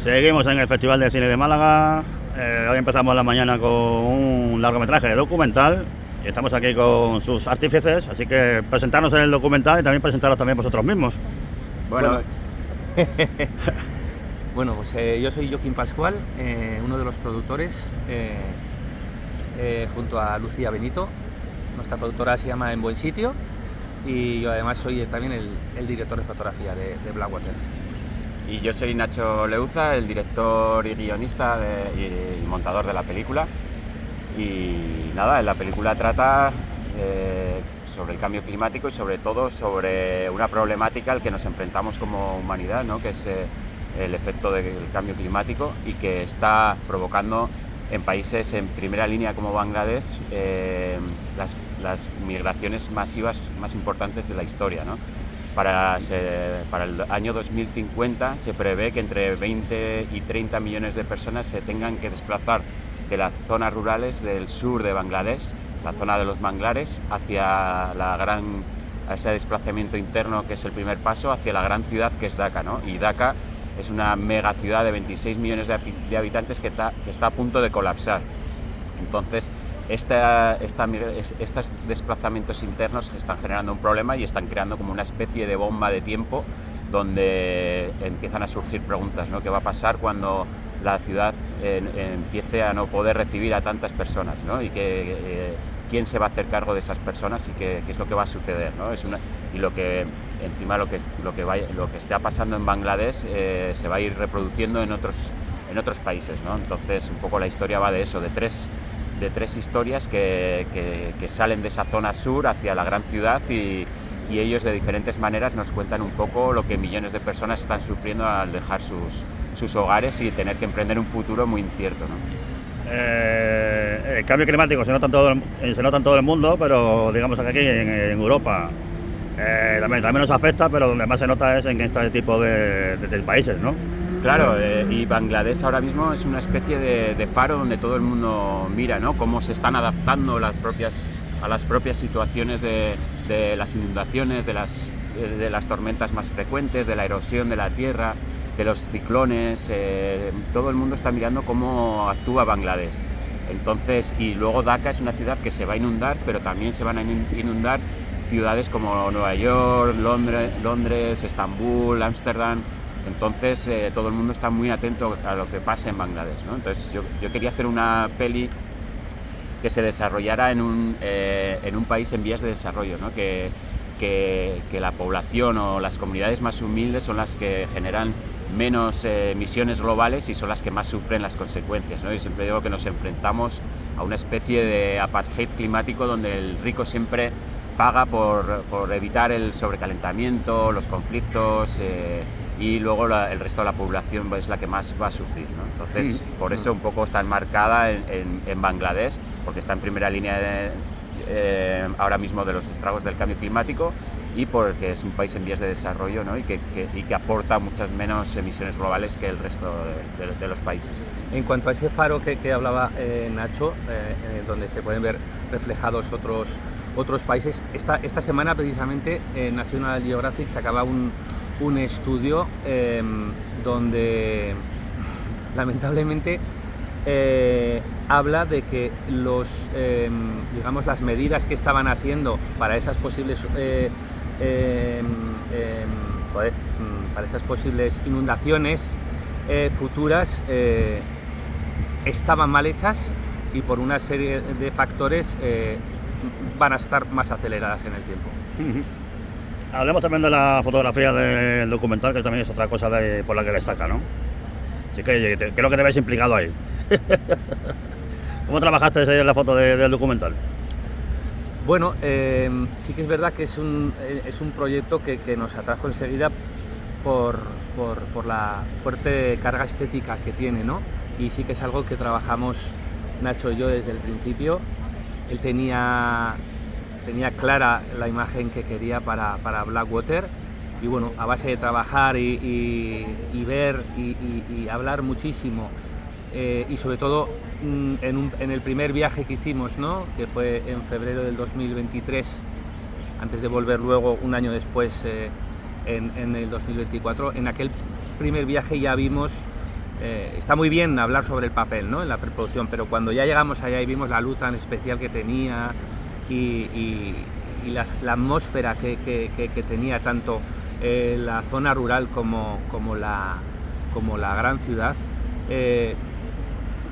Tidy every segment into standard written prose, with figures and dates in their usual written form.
Seguimos en el Festival de Cine de Málaga. Hoy empezamos la mañana con un largometraje documental y estamos aquí con sus artífices, así que presentarnos en el documental y también presentaros también vosotros mismos. Bueno, bueno, pues yo soy Joaquín Pascual, uno de los productores, junto a Lucía Benito. Nuestra productora se llama En Buen Sitio y yo además soy también el director de fotografía de Blackwater. Y yo soy Nacho Leuza, el director y guionista y montador de la película. Y nada, la película trata sobre el cambio climático y sobre todo sobre una problemática al que nos enfrentamos como humanidad, ¿no? Que es el efecto del cambio climático y que está provocando en países en primera línea como Bangladesh las migraciones masivas más importantes de la historia, ¿no? Para el año 2050 se prevé que entre 20 y 30 millones de personas se tengan que desplazar de las zonas rurales del sur de Bangladesh, la zona de los manglares, hacia ese desplazamiento interno que es el primer paso, hacia la gran ciudad que es Dhaka, ¿no? Y Dhaka es una mega ciudad de 26 millones de habitantes que está a punto de colapsar. Entonces, estos desplazamientos internos están generando un problema y están creando como una especie de bomba de tiempo donde empiezan a surgir preguntas, ¿no? ¿Qué va a pasar cuando la ciudad empiece a no poder recibir a tantas personas, ¿no? Y quién se va a hacer cargo de esas personas y qué es lo que va a suceder, ¿no? Y lo que esté pasando en Bangladesh se va a ir reproduciendo en otros países, ¿no? Entonces, un poco la historia va de eso, de tres historias que salen de esa zona sur hacia la gran ciudad y ellos de diferentes maneras nos cuentan un poco lo que millones de personas están sufriendo al dejar sus hogares y tener que emprender un futuro muy incierto, ¿no? El cambio climático se nota en todo el mundo, pero digamos que aquí en Europa también nos afecta, pero donde más se nota es en este tipo de países, ¿no? Claro, y Bangladesh ahora mismo es una especie de faro donde todo el mundo mira, ¿no? Cómo se están adaptando a las propias situaciones de las inundaciones, de las tormentas más frecuentes, de la erosión de la tierra, de los ciclones. Todo el mundo está mirando cómo actúa Bangladesh. Entonces, y luego Dhaka es una ciudad que se va a inundar, pero también se van a inundar ciudades como Nueva York, Londres, Estambul, Ámsterdam. Entonces todo el mundo está muy atento a lo que pasa en Bangladesh, ¿no? Entonces yo quería hacer una peli que se desarrollara en un país en vías de desarrollo, ¿no? Que la población o las comunidades más humildes son las que generan menos emisiones globales y son las que más sufren las consecuencias, ¿no? Yo siempre digo que nos enfrentamos a una especie de apartheid climático donde el rico siempre paga por evitar el sobrecalentamiento, los conflictos, y luego el resto de la población es la que más va a sufrir, ¿no? Entonces, por eso un poco está enmarcada en Bangladesh, porque está en primera línea ahora mismo de los estragos del cambio climático y porque es un país en vías de desarrollo, ¿no? y que aporta muchas menos emisiones globales que el resto de los países. En cuanto a ese faro que hablaba Nacho, donde se pueden ver reflejados otros países, esta semana precisamente National Geographic sacaba un estudio donde lamentablemente habla de que las medidas que estaban haciendo para esas posibles inundaciones futuras estaban mal hechas y por una serie de factores van a estar más aceleradas en el tiempo. Hablemos también de la fotografía del documental, que también es otra cosa por la que destaca, ¿no? Así que creo que te ves implicado ahí. ¿Cómo trabajaste en la foto del documental? Bueno, sí que es verdad que es un proyecto que nos atrajo enseguida por la fuerte carga estética que tiene, ¿no? Y sí que es algo que trabajamos Nacho y yo desde el principio. Él tenía clara la imagen que quería para Blackwater y bueno, a base de trabajar y ver y hablar muchísimo y sobre todo en el primer viaje que hicimos, ¿no? Que fue en febrero del 2023, antes de volver luego un año después en el 2024, en aquel primer viaje ya vimos está muy bien hablar sobre el papel, ¿no? En la preproducción, pero cuando ya llegamos allá y vimos la luz tan especial que tenía y la atmósfera que tenía tanto la zona rural como la gran ciudad,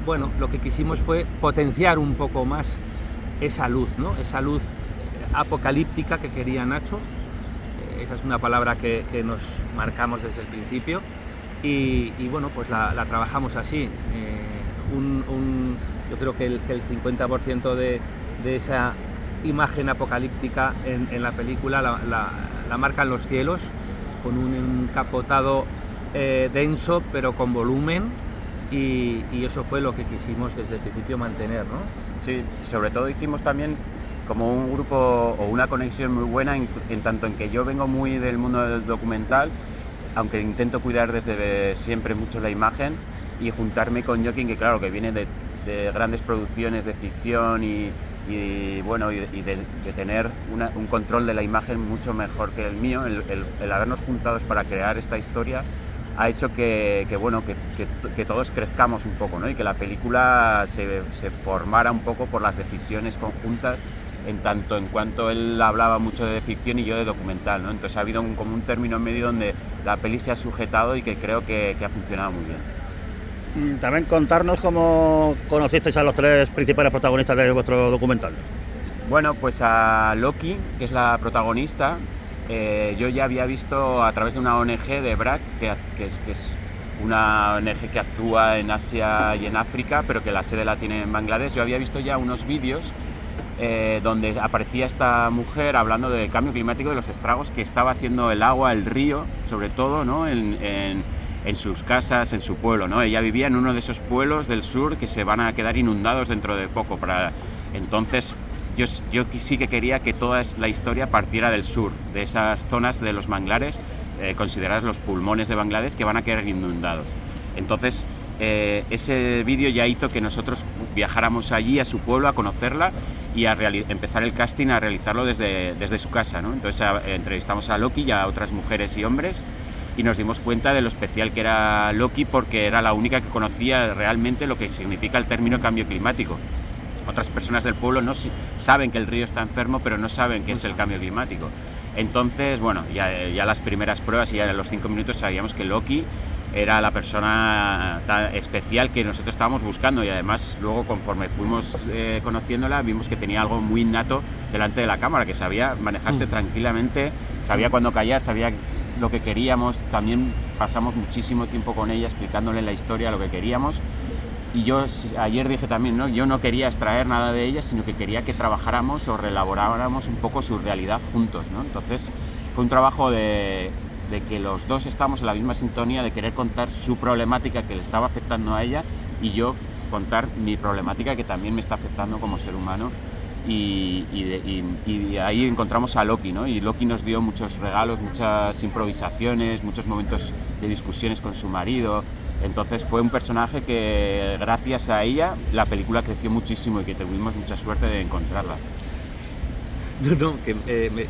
bueno, lo que quisimos fue potenciar un poco más esa luz, ¿no? Esa luz apocalíptica que quería Nacho. Esa es una palabra que nos marcamos desde el principio y bueno, pues la trabajamos así. Yo creo que el 50% de esa imagen apocalíptica en la película la marcan los cielos, con un encapotado denso pero con volumen, y eso fue lo que quisimos desde el principio mantener, ¿no? Sí, sobre todo hicimos también como un grupo o una conexión muy buena en tanto en que yo vengo muy del mundo del documental, aunque intento cuidar desde siempre mucho la imagen, y juntarme con Joaquín, que claro, que viene de grandes producciones de ficción y bueno, y de tener un control de la imagen mucho mejor que el mío. El habernos juntados para crear esta historia ha hecho que todos crezcamos un poco, ¿no? Y que la película se formara un poco por las decisiones conjuntas, en tanto en cuanto él hablaba mucho de ficción y yo de documental, ¿no? Entonces ha habido como un término medio donde la peli se ha sujetado y que creo que ha funcionado muy bien. También contarnos cómo conocisteis a los tres principales protagonistas de vuestro documental. Bueno, pues a Loki, que es la protagonista, yo ya había visto a través de una ONG de BRAC, que es una ONG que actúa en Asia y en África, pero que la sede la tiene en Bangladesh. Yo había visto ya unos vídeos donde aparecía esta mujer hablando del cambio climático, de los estragos que estaba haciendo el agua, el río, sobre todo, ¿no? en sus casas, en su pueblo, ¿no? Ella vivía en uno de esos pueblos del sur que se van a quedar inundados dentro de poco. Entonces yo sí que quería que toda la historia partiera del sur, de esas zonas de los manglares, consideradas los pulmones de Bangladesh, que van a quedar inundados. Entonces ese vídeo ya hizo que nosotros viajáramos allí a su pueblo a conocerla y a empezar el casting, a realizarlo desde su casa, ¿no? Entonces entrevistamos a Loki y a otras mujeres y hombres, y nos dimos cuenta de lo especial que era Loki, porque era la única que conocía realmente lo que significa el término cambio climático. Otras personas del pueblo no saben que el río está enfermo, pero no saben qué es el cambio climático. Entonces, bueno, ya las primeras pruebas y ya en los 5 minutos sabíamos que Loki era la persona tan especial que nosotros estábamos buscando, y además luego, conforme fuimos conociéndola, vimos que tenía algo muy innato delante de la cámara, que sabía manejarse tranquilamente, sabía cuándo callar, sabía lo que queríamos. También pasamos muchísimo tiempo con ella explicándole la historia, lo que queríamos. Y yo ayer dije también, ¿no? Yo no quería extraer nada de ella, sino que quería que trabajáramos o reelaboráramos un poco su realidad juntos, ¿no? Entonces fue un trabajo de que los dos estamos en la misma sintonía, de querer contar su problemática que le estaba afectando a ella, y yo contar mi problemática que también me está afectando como ser humano. Y ahí encontramos a Loki, ¿no? Y Loki nos dio muchos regalos, muchas improvisaciones, muchos momentos de discusiones con su marido. Entonces fue un personaje que, gracias a ella, la película creció muchísimo y que tuvimos mucha suerte de encontrarla.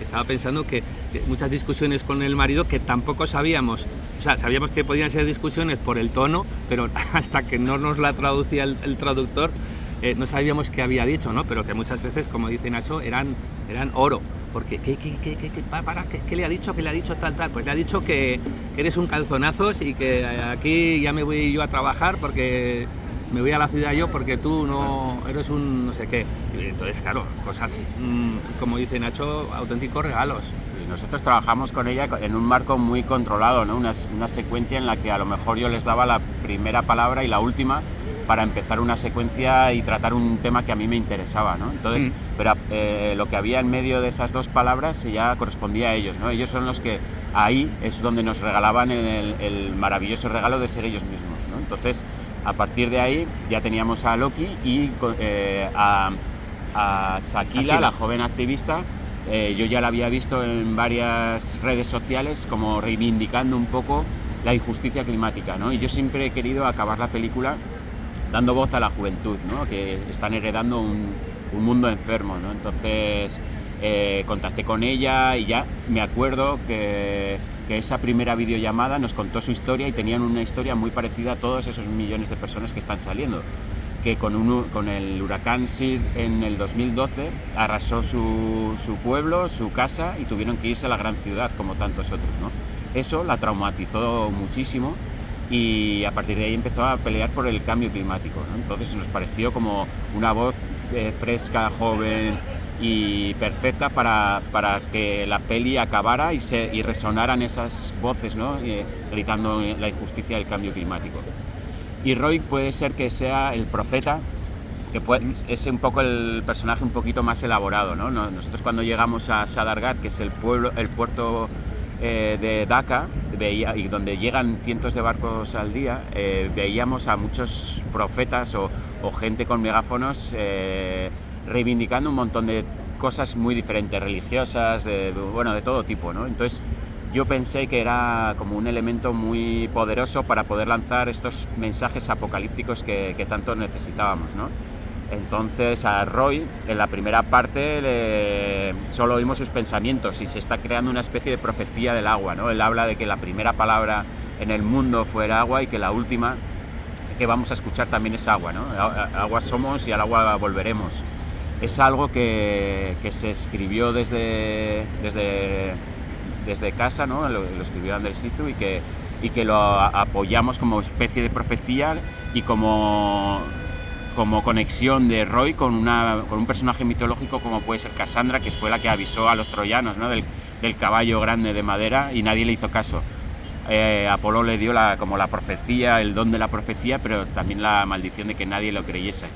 Estaba pensando que muchas discusiones con el marido que tampoco sabíamos, o sea, sabíamos que podían ser discusiones por el tono, pero hasta que no nos la traducía el traductor, no sabíamos qué había dicho, ¿no? Pero que muchas veces, como dice Nacho, eran oro. Porque, ¿qué le ha dicho? ¿Qué le ha dicho tal? Pues le ha dicho que eres un calzonazos y que aquí ya me voy yo a trabajar porque me voy a la ciudad yo porque tú no eres un no sé qué. Y entonces, claro, cosas, como dice Nacho, auténticos regalos. Sí, nosotros trabajamos con ella en un marco muy controlado, ¿no? Una secuencia en la que a lo mejor yo les daba la primera palabra y la última, para empezar una secuencia y tratar un tema que a mí me interesaba, ¿no? Entonces, pero lo que había en medio de esas dos palabras ya correspondía a ellos, ¿no? Ellos son los que ahí es donde nos regalaban el maravilloso regalo de ser ellos mismos, ¿no? Entonces, a partir de ahí ya teníamos a Loki y a Shakila, la joven activista. Yo ya la había visto en varias redes sociales como reivindicando un poco la injusticia climática, ¿no? Y yo siempre he querido acabar la película dando voz a la juventud, ¿no? Que están heredando un mundo enfermo, ¿no? Entonces contacté con ella y ya me acuerdo que esa primera videollamada nos contó su historia y tenían una historia muy parecida a todos esos millones de personas que están saliendo, que con el huracán Sid en el 2012 arrasó su pueblo, su casa, y tuvieron que irse a la gran ciudad como tantos otros, ¿no? Eso la traumatizó muchísimo y a partir de ahí empezó a pelear por el cambio climático, ¿no? Entonces nos pareció como una voz fresca, joven y perfecta para que la peli acabara y resonaran esas voces, ¿no? Gritando la injusticia del cambio climático. Y Roy puede ser que sea el profeta, que es un poco el personaje un poquito más elaborado, ¿no? Nosotros cuando llegamos a Sadargat, que es el puerto de Dhaka, y donde llegan cientos de barcos al día, veíamos a muchos profetas o gente con megáfonos reivindicando un montón de cosas muy diferentes, religiosas, de todo tipo, ¿no? Entonces yo pensé que era como un elemento muy poderoso para poder lanzar estos mensajes apocalípticos que tanto necesitábamos, ¿no? Entonces a Roy, en la primera parte, solo oímos sus pensamientos y se está creando una especie de profecía del agua, ¿no? Él habla de que la primera palabra en el mundo fue el agua y que la última que vamos a escuchar también es agua, ¿no? Agua somos y al agua volveremos. Es algo que se escribió desde casa, ¿no? Lo escribió Andrés Izu y que lo apoyamos como especie de profecía y como conexión de Roy con un personaje mitológico como puede ser Cassandra, que fue la que avisó a los troyanos, ¿no? del caballo grande de madera, y nadie le hizo caso. Apolo le dio como la profecía, el don de la profecía, pero también la maldición de que nadie lo creyese.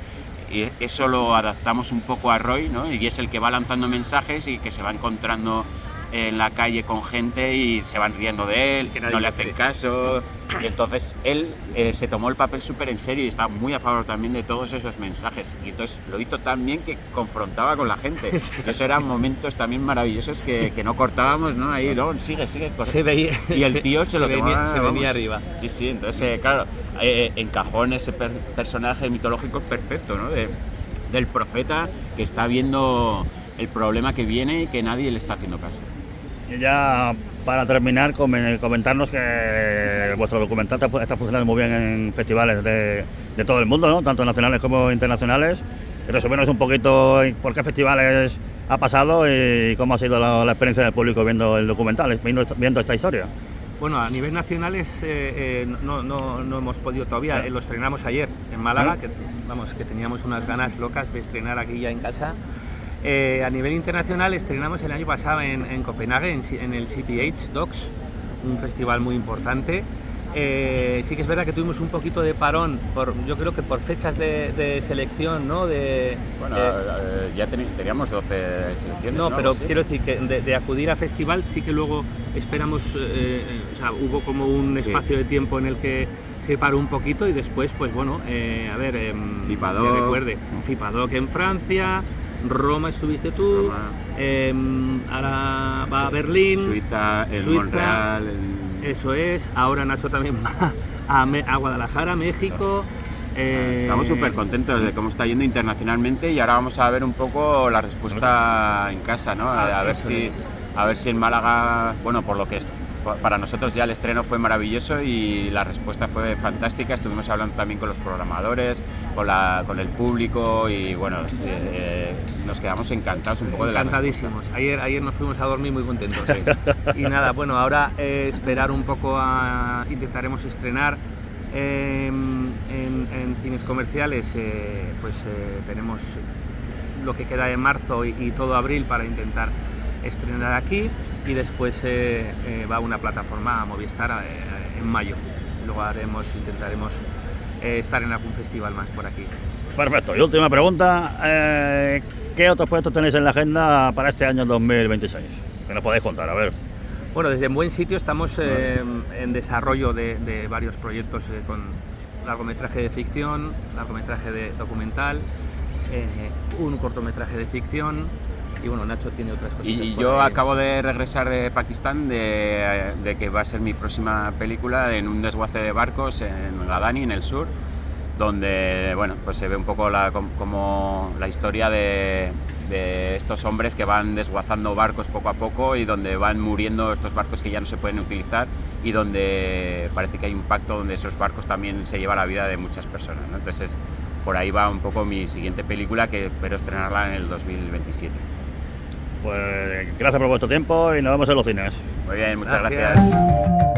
Y eso lo adaptamos un poco a Roy, ¿no? Y es el que va lanzando mensajes y que se va encontrando en la calle con gente y se van riendo de él, que no le hacen caso. Y entonces él se tomó el papel súper en serio y está muy a favor también de todos esos mensajes. Y entonces lo hizo tan bien que confrontaba con la gente. Eso eran momentos también maravillosos que no cortábamos, ¿no? Ahí, no, sigue, se veía, y el tío se venía arriba. Sí, entonces, claro, encajó en ese personaje mitológico perfecto, ¿no? Del profeta que está viendo el problema que viene y que nadie le está haciendo caso. Y ya para terminar, comentarnos que vuestro documental está funcionando muy bien en festivales de todo el mundo, ¿no? Tanto nacionales como internacionales. Y resumirnos un poquito por qué festivales ha pasado y cómo ha sido la experiencia del público viendo el documental, viendo esta historia. Bueno, a nivel nacionales no hemos podido todavía, lo estrenamos ayer en Málaga, que teníamos unas ganas locas de estrenar aquí ya en casa. A nivel internacional estrenamos el año pasado en Copenhague, en el CPH Docs, un festival muy importante. Sí que es verdad que tuvimos un poquito de parón, yo creo que por fechas de selección, ¿no? Ya teníamos 12 selecciones. No, pero sí, quiero decir que de acudir a festival sí que luego esperamos, o sea, hubo como un espacio de tiempo en el que se paró un poquito y después, pues bueno, Fipadoc. que recuerde, Fipadoc en Francia, Roma estuviste tú, ahora va a Berlín, Suiza, Montreal. Eso es, ahora Nacho también va a Guadalajara, México. Estamos súper contentos de cómo está yendo internacionalmente y ahora vamos a ver un poco la respuesta en casa, ¿no? A ver si en Málaga, bueno, por lo que para nosotros ya el estreno fue maravilloso y la respuesta fue fantástica. Estuvimos hablando también con los programadores, con el público y bueno, nos quedamos encantados un poco de la respuesta. Encantadísimos. Ayer nos fuimos a dormir muy contentos. Y nada, bueno, ahora esperar un poco intentaremos estrenar en cines comerciales, tenemos lo que queda de marzo y todo abril para intentar estrenar aquí y después va una plataforma a Movistar en mayo. Luego intentaremos estar en algún festival más por aquí. Perfecto. Y última pregunta, ¿qué otros proyectos tenéis en la agenda para este año 2026? Que nos podéis contar, a ver. Bueno, desde Buen Sitio estamos en desarrollo de varios proyectos con largometraje de ficción, largometraje de documental, un cortometraje de ficción. Y bueno, Nacho tiene otras cosas. Y yo acabo de regresar de Pakistán, de que va a ser mi próxima película en un desguace de barcos en Ladani, en el sur, donde bueno, pues se ve un poco como la historia de estos hombres que van desguazando barcos poco a poco y donde van muriendo estos barcos que ya no se pueden utilizar y donde parece que hay un pacto donde esos barcos también se llevan la vida de muchas personas, ¿no? Entonces por ahí va un poco mi siguiente película, que espero estrenarla en el 2027. Pues gracias por vuestro tiempo y nos vemos en los cines. Muy bien, muchas gracias.